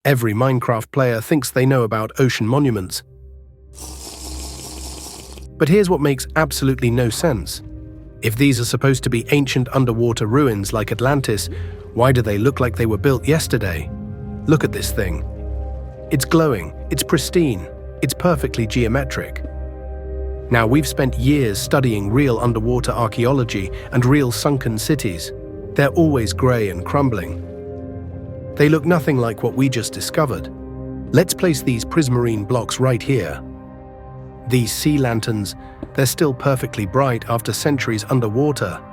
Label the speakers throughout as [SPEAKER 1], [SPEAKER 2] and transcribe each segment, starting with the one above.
[SPEAKER 1] Every Minecraft player thinks they know about ocean monuments. But here's what makes absolutely no sense. If these are supposed to be ancient underwater ruins like Atlantis, why do they look like they were built yesterday? Look at this thing. It's glowing, it's pristine, it's perfectly geometric. Now, we've spent years studying real underwater archaeology and real sunken cities. They're always grey and crumbling. They look nothing like what we just discovered. Let's place these prismarine blocks right here. These sea lanterns, they're still perfectly bright after centuries underwater.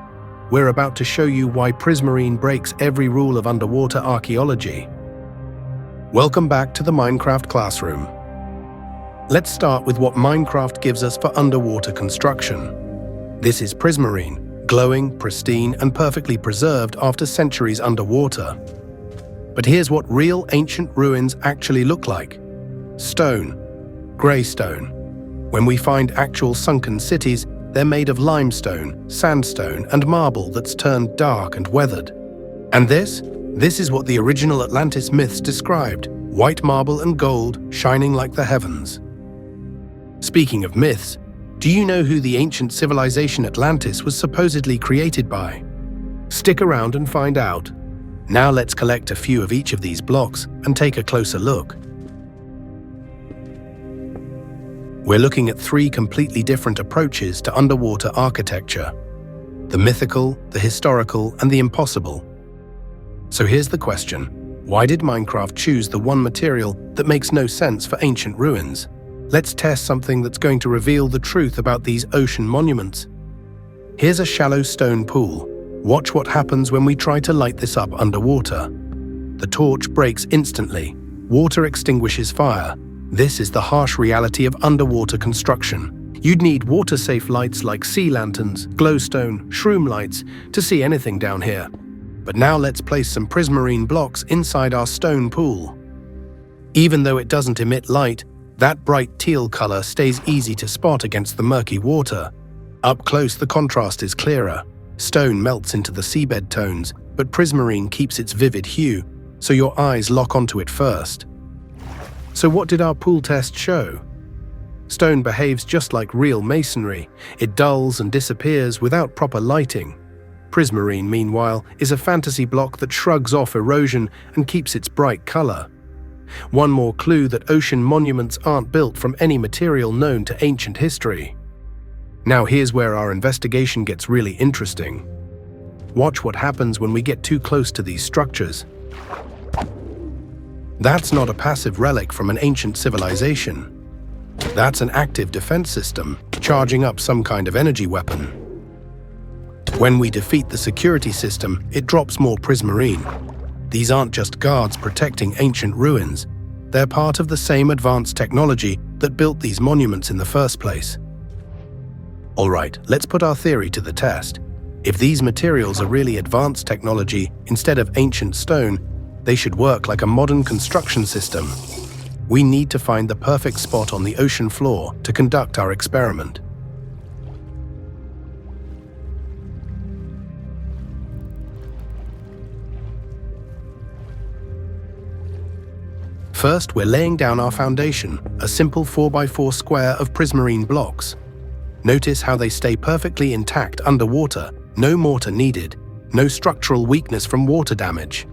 [SPEAKER 1] We're about to show you why Prismarine breaks every rule of underwater archaeology. Welcome back to the Minecraft classroom. Let's start with what Minecraft gives us for underwater construction. This is Prismarine, glowing, pristine, and perfectly preserved after centuries underwater. But here's what real ancient ruins actually look like. Stone, grey stone. When we find actual sunken cities, they're made of limestone, sandstone, and marble that's turned dark and weathered. And this is what the original Atlantis myths described: white marble and gold shining like the heavens. Speaking of myths, do you know who the ancient civilization Atlantis was supposedly created by? Stick around and find out. Now let's collect a few of each of these blocks and take a closer look. We're looking at three completely different approaches to underwater architecture: the mythical, the historical, and the impossible. So here's the question: why did Minecraft choose the one material that makes no sense for ancient ruins? Let's test something that's going to reveal the truth about these ocean monuments. Here's a shallow stone pool. Watch what happens when we try to light this up underwater. The torch breaks instantly. Water extinguishes fire. This is the harsh reality of underwater construction. You'd need water-safe lights like sea lanterns, glowstone, shroom lights to see anything down here. But now let's place some prismarine blocks inside our stone pool. Even though it doesn't emit light, that bright teal color stays easy to spot against the murky water. Up close, the contrast is clearer. Stone melts into the seabed tones, but prismarine keeps its vivid hue, so your eyes lock onto it first. So what did our pool test show? Stone behaves just like real masonry. It dulls and disappears without proper lighting. Prismarine, meanwhile, is a fantasy block that shrugs off erosion and keeps its bright color. One more clue that ocean monuments aren't built from any material known to ancient history. Now here's where our investigation gets really interesting. Watch what happens when we get too close to these structures. That's not a passive relic from an ancient civilization. That's an active defense system, charging up some kind of energy weapon. When we defeat the security system, it drops more prismarine. These aren't just guards protecting ancient ruins. They're part of the same advanced technology that built these monuments in the first place. All right, let's put our theory to the test. If these materials are really advanced technology instead of ancient stone, they should work like a modern construction system. We need to find the perfect spot on the ocean floor to conduct our experiment. First, we're laying down our foundation, a simple 4x4 square of prismarine blocks. Notice how they stay perfectly intact underwater, no mortar needed, no structural weakness from water damage.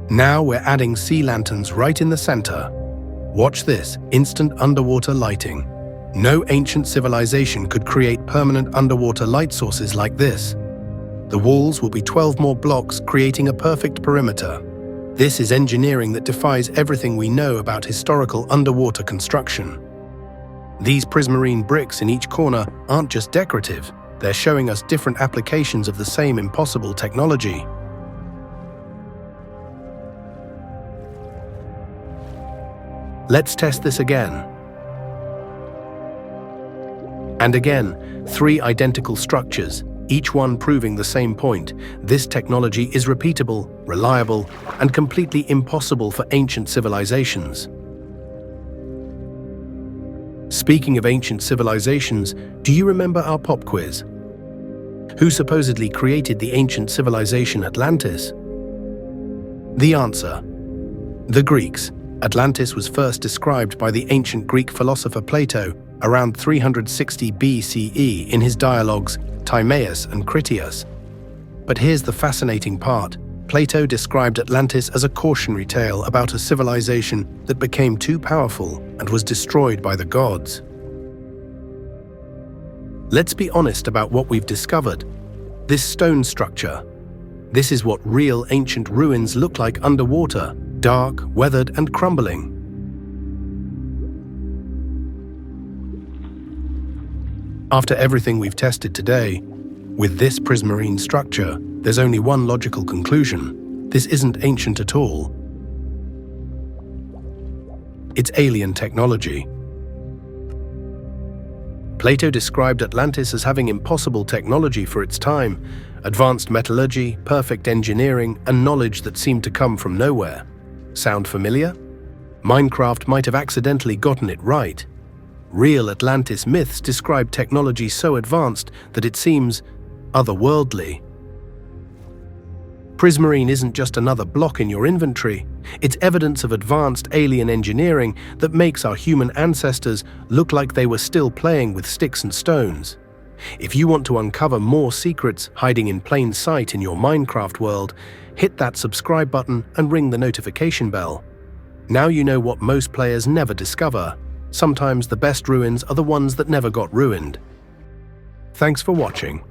[SPEAKER 1] Now we're adding sea lanterns right in the center. Watch this, instant underwater lighting. No ancient civilization could create permanent underwater light sources like this. The walls will be 12 more blocks, creating a perfect perimeter. This is engineering that defies everything we know about historical underwater construction. These prismarine bricks in each corner aren't just decorative, they're showing us different applications of the same impossible technology. Let's test this again. And again, 3 identical structures, each one proving the same point. This technology is repeatable, reliable, and completely impossible for ancient civilizations. Speaking of ancient civilizations, do you remember our pop quiz? Who supposedly created the ancient civilization Atlantis? The answer: The Greeks. Atlantis was first described by the ancient Greek philosopher Plato around 360 BCE in his dialogues Timaeus and Critias. But here's the fascinating part. Plato described Atlantis as a cautionary tale about a civilization that became too powerful and was destroyed by the gods. Let's be honest about what we've discovered. This stone structure. This is what real ancient ruins look like underwater, dark, weathered, and crumbling. After everything we've tested today, with this prismarine structure, there's only one logical conclusion. This isn't ancient at all. It's alien technology. Plato described Atlantis as having impossible technology for its time, advanced metallurgy, perfect engineering, and knowledge that seemed to come from nowhere. Sound familiar? Minecraft might have accidentally gotten it right. Real Atlantis myths describe technology so advanced that it seems otherworldly. Prismarine isn't just another block in your inventory. It's evidence of advanced alien engineering that makes our human ancestors look like they were still playing with sticks and stones. If you want to uncover more secrets hiding in plain sight in your Minecraft world, hit that subscribe button and ring the notification bell. Now you know what most players never discover. Sometimes the best ruins are the ones that never got ruined. Thanks for watching.